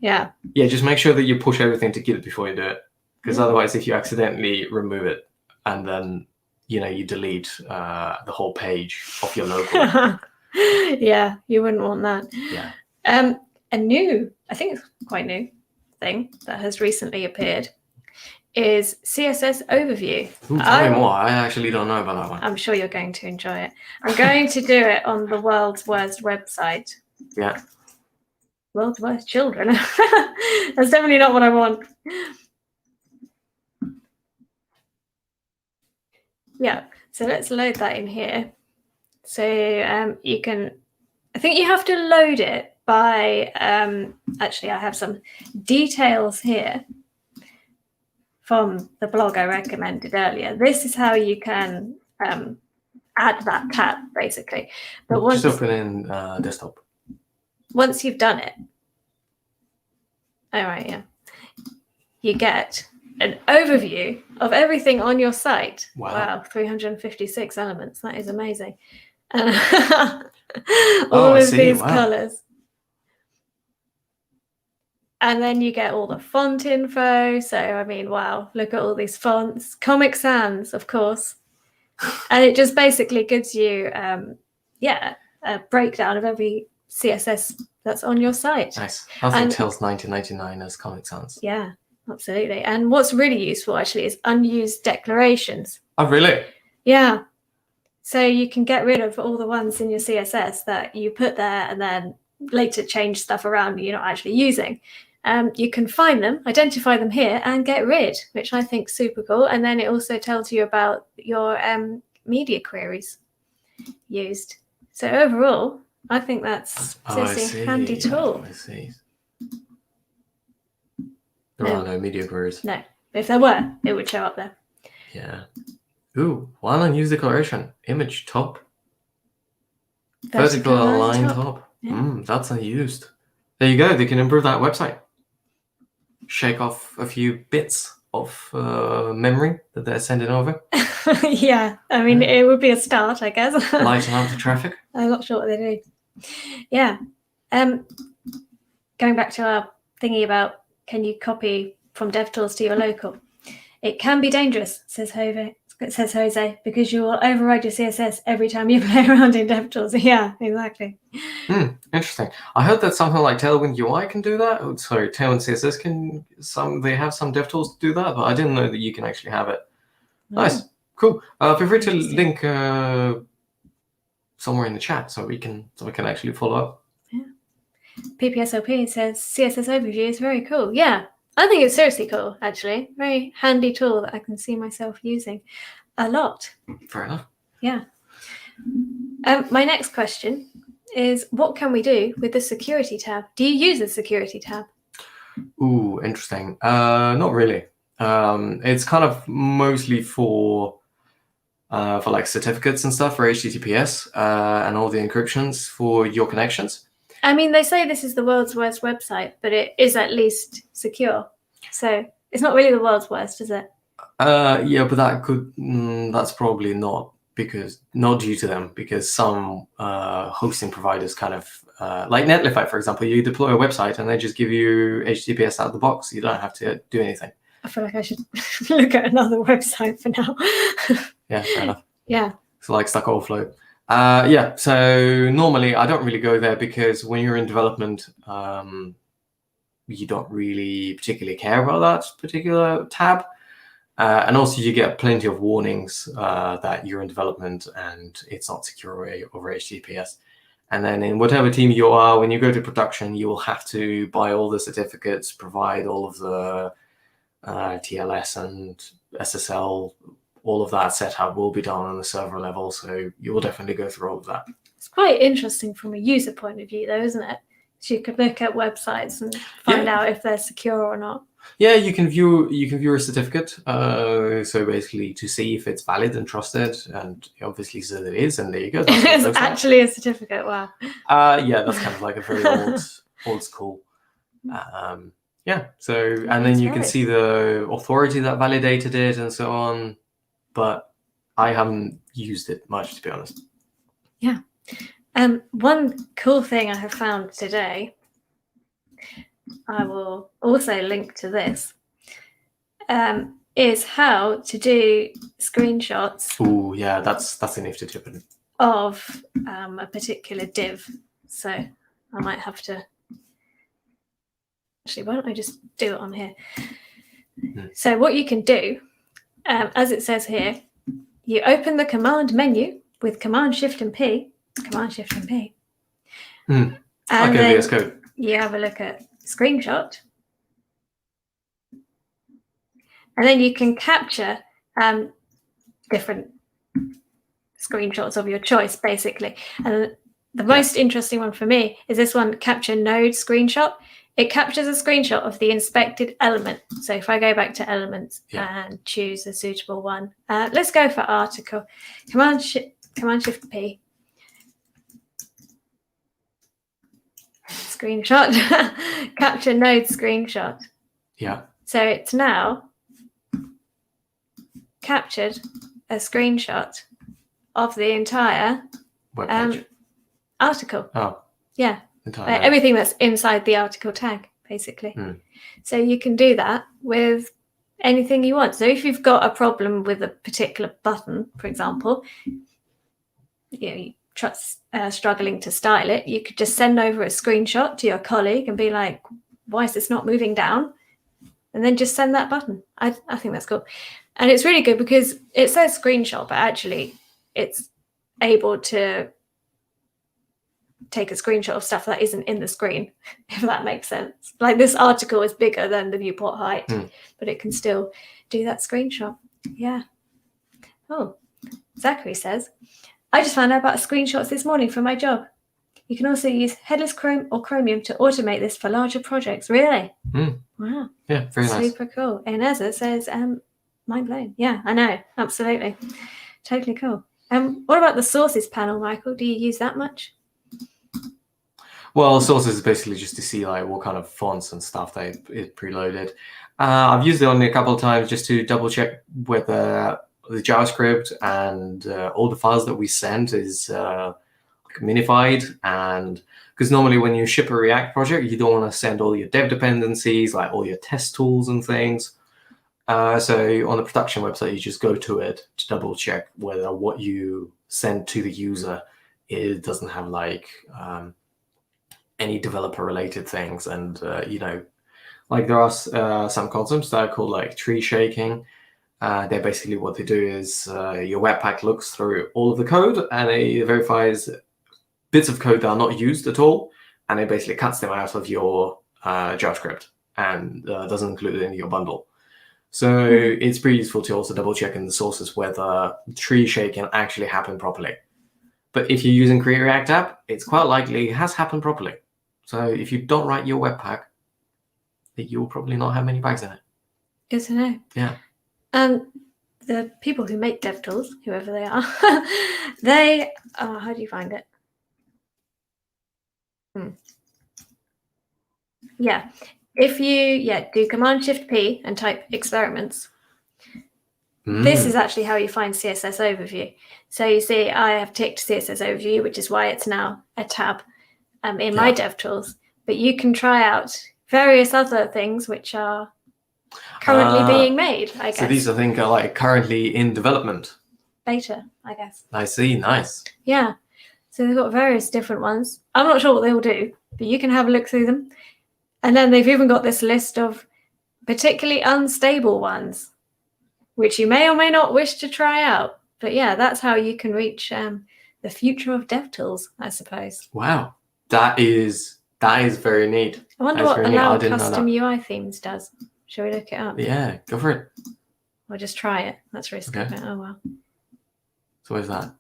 Yeah. Yeah, just make sure that you push everything to Git before you do it. Because otherwise, if you accidentally remove it and then, you delete the whole page of your local. Yeah, you wouldn't want that. Yeah. A new, I think it's quite new thing that has recently appeared is CSS Overview. Ooh, tell me more. I actually don't know about that one. I'm sure you're going to enjoy it. I'm going to do it on the world's worst website. Yeah. World's worst children. That's definitely not what I want. Yeah, so let's load that in here. So you can, I think you have to load it by, actually I have some details here from the blog I recommended earlier. This is how you can add that tab, basically. But just open in desktop. Once you've done it, all right, yeah, you get an overview of everything on your site. Wow, 356 elements. That is amazing. All of these colors. And then you get all the font info. So, I mean, wow, look at all these fonts. Comic Sans, of course. And it just basically gives you, a breakdown of every CSS that's on your site. Nice. Nothing tells 1999 as Comic Sans. Yeah, absolutely. And what's really useful, actually, is unused declarations. Oh, really? Yeah. So you can get rid of all the ones in your CSS that you put there and then later change stuff around that you're not actually using. You can find them, identify them here, and get rid, which I think is super cool. And then it also tells you about your media queries used. So overall, I think that's a handy tool. I see. There are no media queries. No. If there were, it would show up there. Yeah. Ooh, one unused declaration. Image top. Vertical align top. Yeah. That's unused. There you go. They can improve that website. Shake off a few bits of memory that they're sending over. Yeah, I mean, it would be a start, I guess. Lighten up the traffic. I'm not sure what they do. Yeah. Going back to our thingy about can you copy from DevTools to your local? It can be dangerous, says Jose, because you will override your CSS every time you play around in DevTools. Yeah, exactly. Interesting. I heard that something like Tailwind UI can do that. Oh, sorry, Tailwind CSS can. They have some DevTools to do that, but I didn't know that you can actually have it. Nice, cool. Feel free to link somewhere in the chat so we can actually follow up. Yeah. PPSLP says CSS Overview is very cool. Yeah. I think it's seriously cool, actually. Very handy tool that I can see myself using a lot. Fair enough. Yeah. My next question is, what can we do with the security tab? Do you use the security tab? Ooh, interesting. Not really. It's kind of mostly for like certificates and stuff for HTTPS and all the encryptions for your connections. I mean, they say this is the world's worst website, but it is at least secure. So it's not really the world's worst, is it? Yeah, but that's probably not due to them, because some hosting providers kind of, like Netlify, for example, you deploy a website and they just give you HTTPS out of the box. You don't have to do anything. I feel like I should look at another website for now. Yeah, fair enough. Yeah. It's like Stack Overflow. Yeah, so normally I don't really go there because when you're in development, you don't really particularly care about that particular tab. And also you get plenty of warnings that you're in development and it's not secure over HTTPS. And then in whatever team you are, when you go to production, you will have to buy all the certificates, provide all of the TLS and SSL. All of that setup will be done on the server level, so you will definitely go through all of that. It's quite interesting from a user point of view, though, isn't it? So you could look at websites and find out if they're secure or not. Yeah, you can view a certificate. So basically, to see if it's valid and trusted, and it obviously says it is, and there you go. That's what it It's looks like. actually a certificate. Wow. Yeah, that's kind of like a very old school. Yeah. So, and then you can see the authority that validated it and so on. But I haven't used it much, to be honest. Yeah. One cool thing I have found today, I will also link to this, is how to do screenshots. Oh, yeah, that's a nifty tip. Of a particular div. So I might have to. Actually, why don't I just do it on here? So what you can do, as it says here, you open the command menu with Command Shift and P. And Okay, VS Code. You have a look at screenshot. And then you can capture different screenshots of your choice, basically. And the most interesting one for me is this one, capture node screenshot. It captures a screenshot of the inspected element. So if I go back to elements and choose a suitable one, let's go for article. Command Shift P. Screenshot. Capture node screenshot. Yeah. So it's now captured a screenshot of the entire article. Oh. Yeah. Everything that's inside the article tag, basically. So you can do that with anything you want. So if you've got a problem with a particular button, for example, you're struggling to style it, you could just send over a screenshot to your colleague and be like, why is this not moving down? And then just send that button. I think that's cool. And it's really good because it says screenshot, but actually it's able to take a screenshot of stuff that isn't in the screen, if that makes sense. Like this article is bigger than the viewport height, but it can still do that screenshot. Yeah. Oh, Zachary says, I just found out about screenshots this morning for my job. You can also use headless Chrome or Chromium to automate this for larger projects. Really? Wow. Yeah, very nice. Super cool. Ineza says, mind blown. Yeah, I know. Absolutely. Totally cool. What about the sources panel, Michael? Do you use that much? Well, sources is basically just to see like what kind of fonts and stuff that is preloaded. I've used it on a couple of times just to double check whether the JavaScript and all the files that we send is minified, and because normally when you ship a React project, you don't want to send all your dev dependencies, like all your test tools and things. So on the production website, you just go to it to double check whether what you send to the user doesn't have like any developer related things. And like there are some concepts that are called like tree shaking. They're basically what they do is your Webpack looks through all of the code and it verifies bits of code that are not used at all, and it basically cuts them out of your JavaScript and doesn't include it in your bundle. So it's pretty useful to also double check in the sources whether tree shaking actually happened properly. But if you're using Create React App, it's quite likely it has happened properly. So if you don't write your Webpack, you'll probably not have many bugs in it. Good to know. Yeah. And the people who make DevTools, whoever they are, they, how do you find it? Yeah. If you do Command Shift P and type experiments, this is actually how you find CSS Overview. So you see I have ticked CSS Overview, which is why it's now a tab in my DevTools. But you can try out various other things which are currently being made, I guess. So these, I think, are like currently in development. Beta, I guess. I see. Nice. Yeah. So they've got various different ones. I'm not sure what they will do, but you can have a look through them. And then they've even got this list of particularly unstable ones, which you may or may not wish to try out. But yeah, that's how you can reach the future of DevTools, I suppose. Wow. That is very neat. I wonder what allow custom UI themes does. Shall we look it up? Yeah, go for it. Or just try it. That's risky. Okay. Oh, well. So what is that?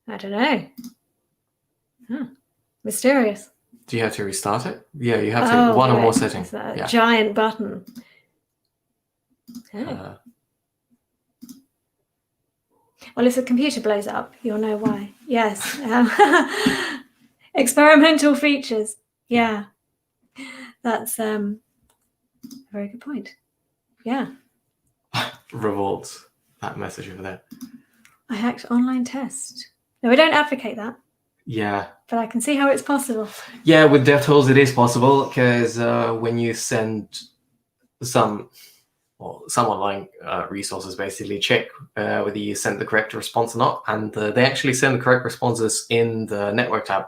I don't know. Mysterious. Do you have to restart it? Yeah, you have to. One or more settings. It's that Yeah. giant button. Oh. Well, if the computer blows up, you'll know why. Yes. Experimental features. Yeah. That's a very good point. Yeah. Revolts, that message over there. I hacked online test. No, we don't advocate that. Yeah. But I can see how it's possible. Yeah, with DevTools it is possible, because when you send some online resources, basically check whether you send the correct response or not, and they actually send the correct responses in the network tab.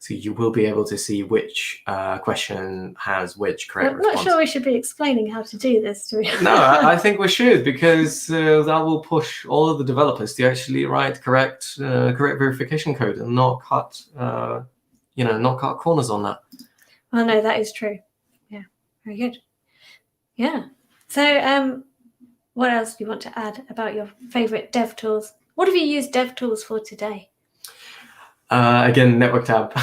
So you will be able to see which question has which correct response. I'm not sure we should be explaining how to do this. No, I think we should, because that will push all of the developers to actually write correct verification code and not cut corners on that. Oh no, that is true. Yeah, very good. Yeah. So, what else do you want to add about your favorite DevTools? What have you used DevTools for today? Again, network tab.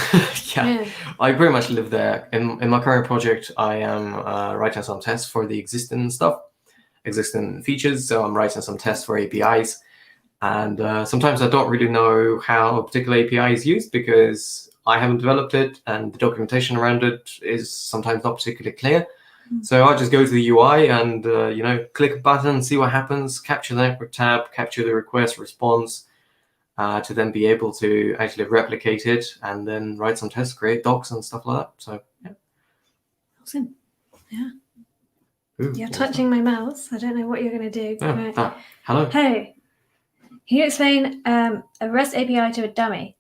Yeah, I pretty much live there. In my current project, I am writing some tests for the existing features. So I'm writing some tests for APIs. And sometimes I don't really know how a particular API is used because I haven't developed it, and the documentation around it is sometimes not particularly clear. So I just go to the UI and click a button, see what happens, capture the network tab, capture the request response, to then be able to actually replicate it and then write some tests, create docs and stuff like that. So yeah. Awesome. Yeah. Ooh, you're touching my mouse. I don't know what you're going to do. Oh, right. Hello. Hey, can you explain a REST API to a dummy?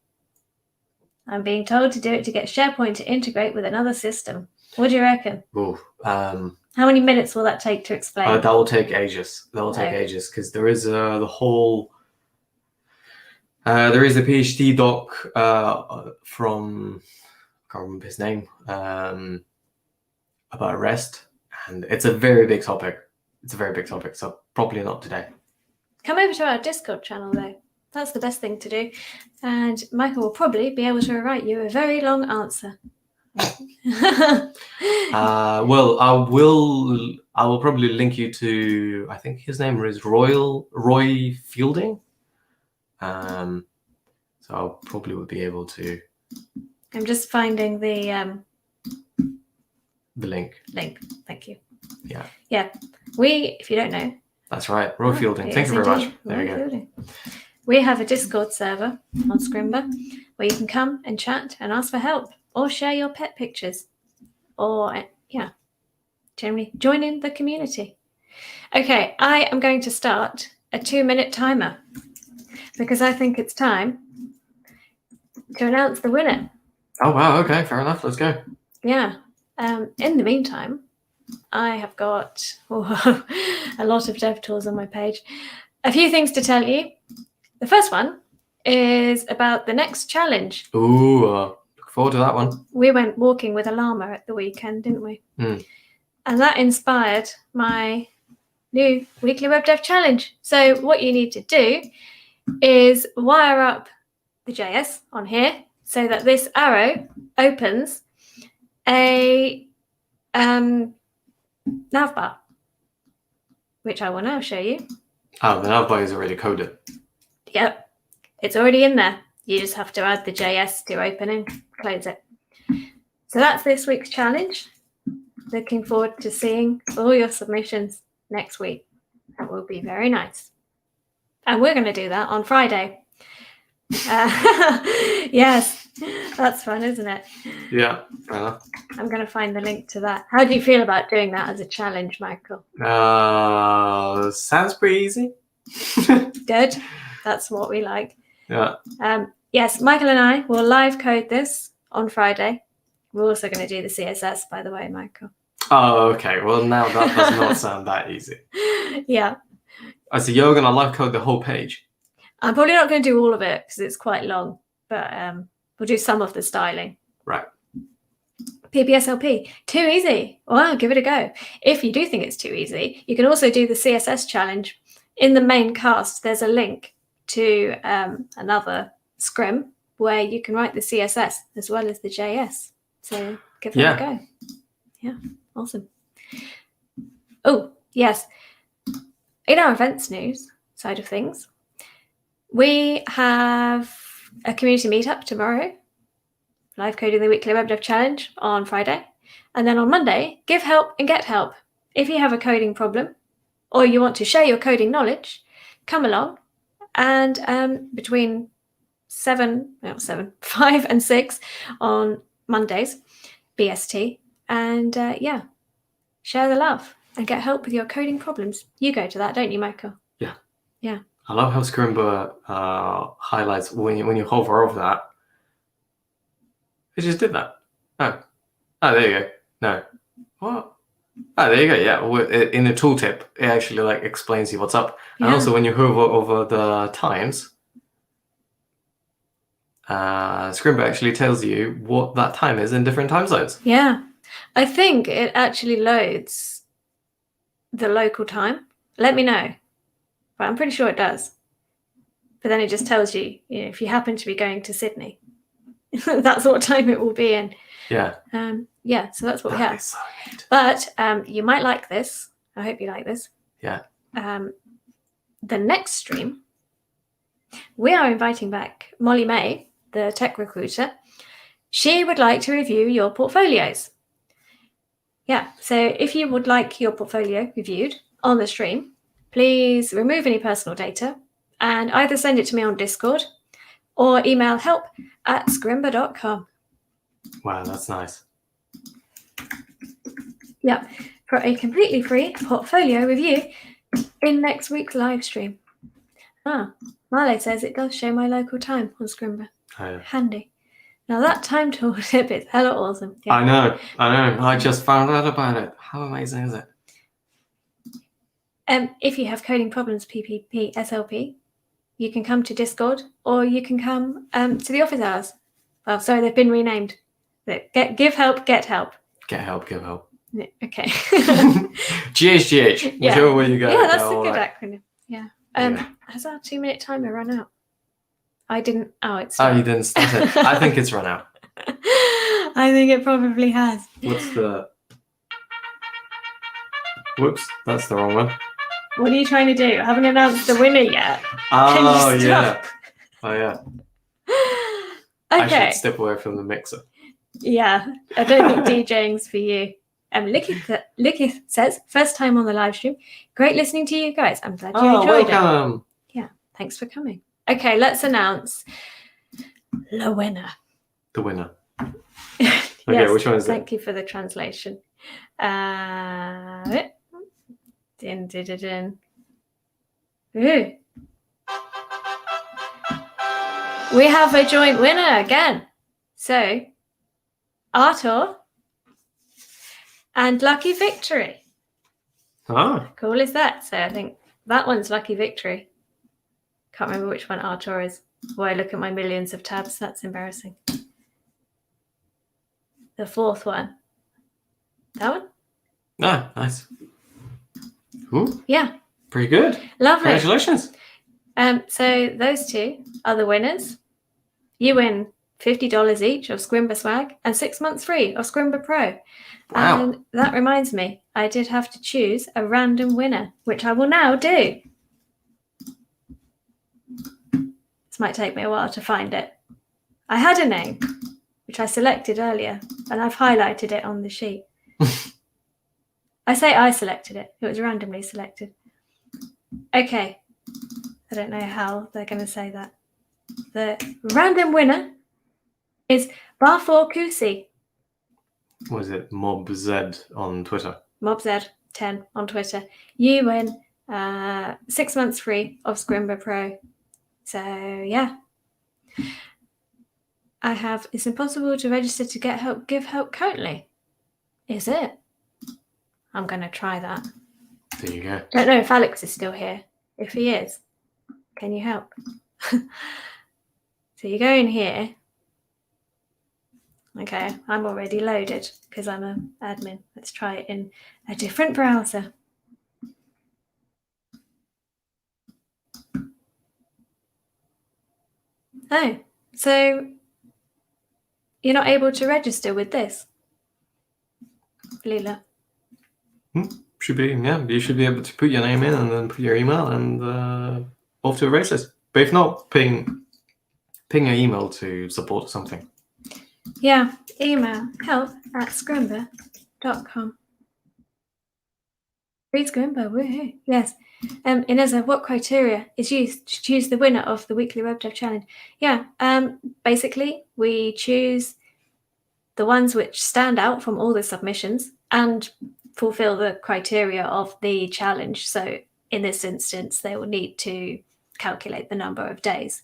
I'm being told to do it to get SharePoint to integrate with another system. What do you reckon? Ooh, how many minutes will that take to explain? That will take ages. That will take ages, because there is the whole... there is a PhD doc from, I can't remember his name, about REST, and it's a very big topic. So probably not today. Come over to our Discord channel, though. That's the best thing to do. And Michael will probably be able to write you a very long answer. Well, I will probably link you to, I think his name is Roy Fielding. So I'll probably would be able to. I'm just finding the link. Thank you. Yeah. Yeah. If you don't know. That's right. Roy Fielding. Thank you very much. There you go. Fielding. We have a Discord server on Scrimba where you can come and chat and ask for help or share your pet pictures or, generally join in the community. Okay, I am going to start a 2-minute timer because I think it's time to announce the winner. Oh, wow. Okay, fair enough. Let's go. Yeah. In the meantime, I have got a lot of DevTools on my page. A few things to tell you. The first one is about the next challenge. Ooh, look forward to that one. We went walking with a llama at the weekend, didn't we? Mm. And that inspired my new weekly web dev challenge. So what you need to do is wire up the JS on here so that this arrow opens a navbar, which I will now show you. Oh, the navbar is already coded. Yep, it's already in there. You just have to add the JS to open and close it. So that's this week's challenge. Looking forward to seeing all your submissions next week. That will be very nice. And we're going to do that on Friday. Yes, that's fun, isn't it? Yeah, fair enough. I'm going to find the link to that. How do you feel about doing that as a challenge, Michael? Sounds pretty easy. Good. That's what we like. Yeah. Yes, Michael and I will live code this on Friday. We're also going to do the CSS, by the way, Michael. Oh, okay. Well, now that does not sound that easy. Yeah. So you're going to live code the whole page? I'm probably not going to do all of it because it's quite long, but we'll do some of the styling. Right. PBSLP, too easy. Well, give it a go. If you do think it's too easy, you can also do the CSS challenge. In the main cast, there's a link to another scrim where you can write the CSS as well as the JS. So give that a go. Yeah, awesome. Oh, yes. In our events news side of things, we have a community meetup tomorrow, live coding the weekly web dev challenge on Friday. And then on Monday, give help and get help. If you have a coding problem or you want to share your coding knowledge, come along. And between 5 and 6 on Mondays, BST. And yeah, share the love and get help with your coding problems. You go to that, don't you, Michael? Yeah. Yeah. I love how Scrimba highlights when you hover over that. It just did that. Oh, there you go. No. What? Oh, there you go. Yeah. In the tooltip, it actually like explains you what's up. And also when you hover over the times, Scrimba actually tells you what that time is in different time zones. Yeah. I think it actually loads the local time. Let me know. But I'm pretty sure it does. But then it just tells you, if you happen to be going to Sydney, that's what time it will be in. Yeah. Yeah, so that's what we have. So neat. But you might like this. I hope you like this. Yeah. The next stream, we are inviting back Molly May, the tech recruiter. She would like to review your portfolios. Yeah, so if you would like your portfolio reviewed on the stream, please remove any personal data and either send it to me on Discord or email help@scrimba.com. Wow, that's nice. Yeah, for a completely free portfolio review in next week's live stream. Marley says it does show my local time on Scrimba. Oh, yeah. Handy. Now that time tooltip is hella awesome. Yeah. I know. I just found out about it. How amazing is it? If you have coding problems, PPP, SLP, you can come to Discord or you can come to the office hours. Well, sorry, they've been renamed. Give help, get help. Get help, give help. Okay. GHGH, whichever way you go. Yeah, that's a good acronym. Yeah. Has our 2-minute timer run out? I didn't. Oh, it's. Oh, you didn't start it. I think it's run out. I think it probably has. What's the? Whoops, that's the wrong one. What are you trying to do? I haven't announced the winner yet. Oh yeah. Oh yeah. Okay. I should step away from the mixer. Yeah, I don't think DJing's for you. Licky says, first time on the live stream. Great listening to you guys. I'm glad you enjoyed welcome. it. Yeah, thanks for coming. Okay, let's announce the winner. The winner. Yes, Okay, which one is it? Thank you for the translation. Ooh. We have a joint winner again. So, Artur and Lucky Victory. Ah. Cool is that? So I think that one's Lucky Victory. Can't remember which one Artur is. Boy, look at my millions of tabs. That's embarrassing. The fourth one. That one? Ah, nice. Ooh. Yeah. Pretty good. Lovely. Congratulations. So those two are the winners. You win $50 each of Scrimba swag and 6 months free of Scrimba Pro. Wow. And that reminds me, I did have to choose a random winner, which I will now do. This might take me a while to find it. I had a name, which I selected earlier, and I've highlighted it on the sheet. I say I selected it. It was randomly selected. Okay. I don't know how they're going to say that. The random winner is Barfor Kusi. Was it Mob Z on Twitter? MobZ10 on Twitter. You win 6 months free of Scrimba Pro. So, yeah. I have, it's impossible to register to get help, give help currently. Is it? I'm going to try that. There you go. Don't know if Alex is still here. If he is, can you help? So you go in here. Okay, I'm already loaded because I'm an admin. Let's try it in a different browser. Oh, So you're not able to register with this, Leela? Should be, yeah. You should be able to put your name in and then put your email and off to the races. But if not, ping your email to support or something. Yeah, email help@scrimba.com. Read Scrimba, woohoo! Yes. Ineza, what criteria is used to choose the winner of the weekly Web Dev Challenge? Yeah, basically we choose the ones which stand out from all the submissions and fulfill the criteria of the challenge. So in this instance, they will need to calculate the number of days.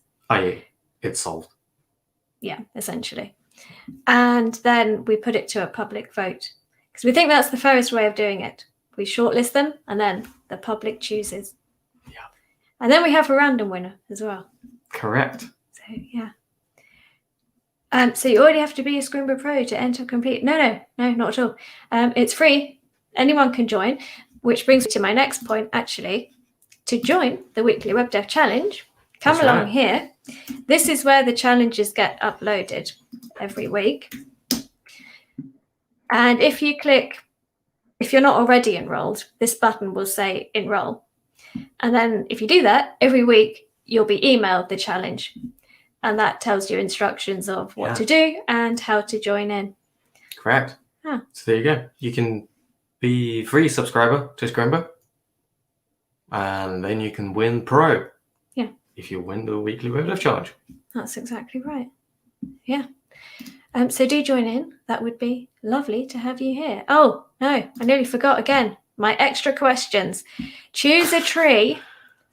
It's solved. Yeah, essentially. And then we put it to a public vote because we think that's the fairest way of doing it. We shortlist them and then the public chooses. Yeah. And then we have a random winner as well. Correct. So, yeah. So you already have to be a Scrimba Pro to enter complete. No, not at all. It's free. Anyone can join, which brings me to my next point, actually. To join the weekly Web Dev Challenge, come That's along right. here. This is where the challenges get uploaded every week. And if you click, if you're not already enrolled, this button will say enroll. And then if you do that, every week you'll be emailed the challenge. And that tells you instructions of what to do and how to join in. Correct. Ah. So there you go. You can be free subscriber to Scrimba. And then you can win Pro. Yeah. If you win the weekly Web Dev Challenge. That's exactly right. Yeah. So do join in. That would be lovely to have you here. Oh, no, I nearly forgot again. My extra questions. Choose a tree.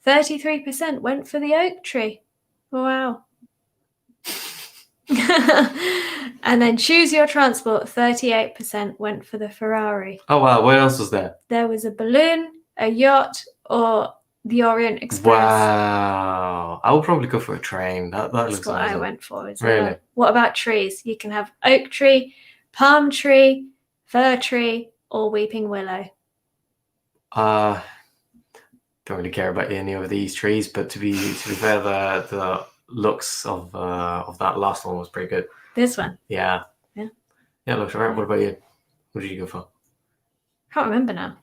33% went for the oak tree. Wow. And then choose your transport. 38% went for the Ferrari. Oh, wow. What else was there? There was a balloon, a yacht, or the Orient Express. Wow. I will probably go for a train. That That's looks what amazing. I went for as Really? well. What about trees? You can have oak tree, palm tree, fir tree, or weeping willow. Don't really care about any of these trees, but to be fair, the looks of that last one was pretty good. This one? Yeah. Yeah. Yeah, it looks alright. What about you? What did you go for? Can't remember now.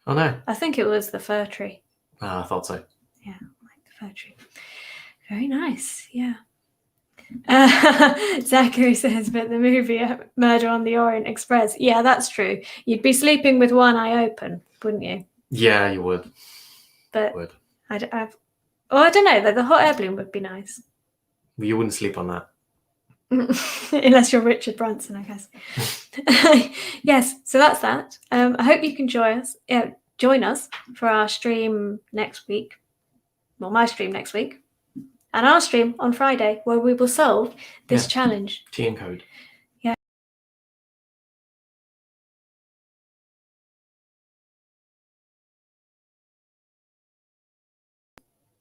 Oh no. I think it was the fir tree. I thought so. Yeah, like the fir tree. Very nice. Yeah. Zachary says, but the movie Murder on the Orient Express. Yeah, that's true. You'd be sleeping with one eye open, wouldn't you? Yeah, you would. But I don't know. The hot air balloon would be nice. You wouldn't sleep on that. Unless you're Richard Branson, I guess. Yes, so that's that. I hope you can join us for our stream next week. Well, my stream next week. And our stream on Friday, where we will solve this challenge. Tea and code. Yeah.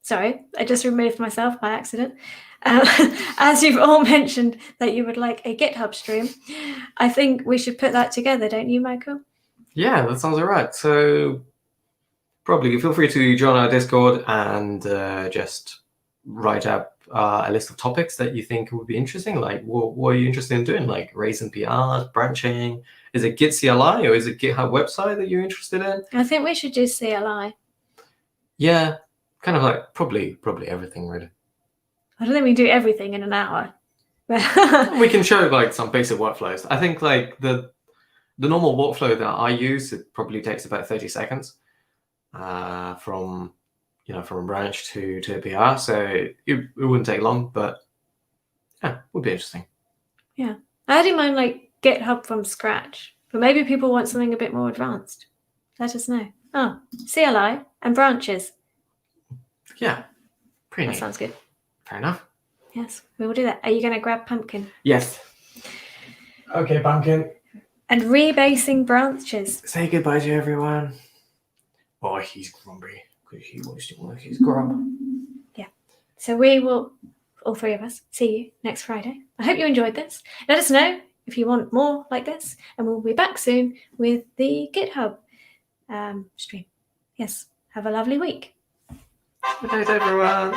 Sorry, I just removed myself by accident. As you've all mentioned that you would like a GitHub stream, I think we should put that together, don't you, Michael? Yeah, that sounds all right. So probably feel free to join our Discord and just write up a list of topics that you think would be interesting. Like, what are you interested in doing? Like raising PRs, branching? Is it Git CLI or is it GitHub website that you're interested in? I think we should do CLI. Yeah, kind of like probably everything really. I don't think we do everything in an hour. We can show like some basic workflows. I think like the normal workflow that I use, it probably takes about 30 seconds from a branch to a PR. So it wouldn't take long, but yeah, it would be interesting. Yeah, I don't mind like GitHub from scratch, but maybe people want something a bit more advanced. Let us know. Oh, CLI and branches. Yeah, pretty That neat. sounds good. Fair enough. Yes, we will do that. Are you going to grab Pumpkin? Yes. Okay, Pumpkin. And rebasing branches. Say goodbye to everyone. Oh, he's grumpy because he wants to work his grub. Yeah. So we will, all three of us, see you next Friday. I hope you enjoyed this. Let us know if you want more like this, and we'll be back soon with the GitHub stream. Yes. Have a lovely week. Good night, everyone.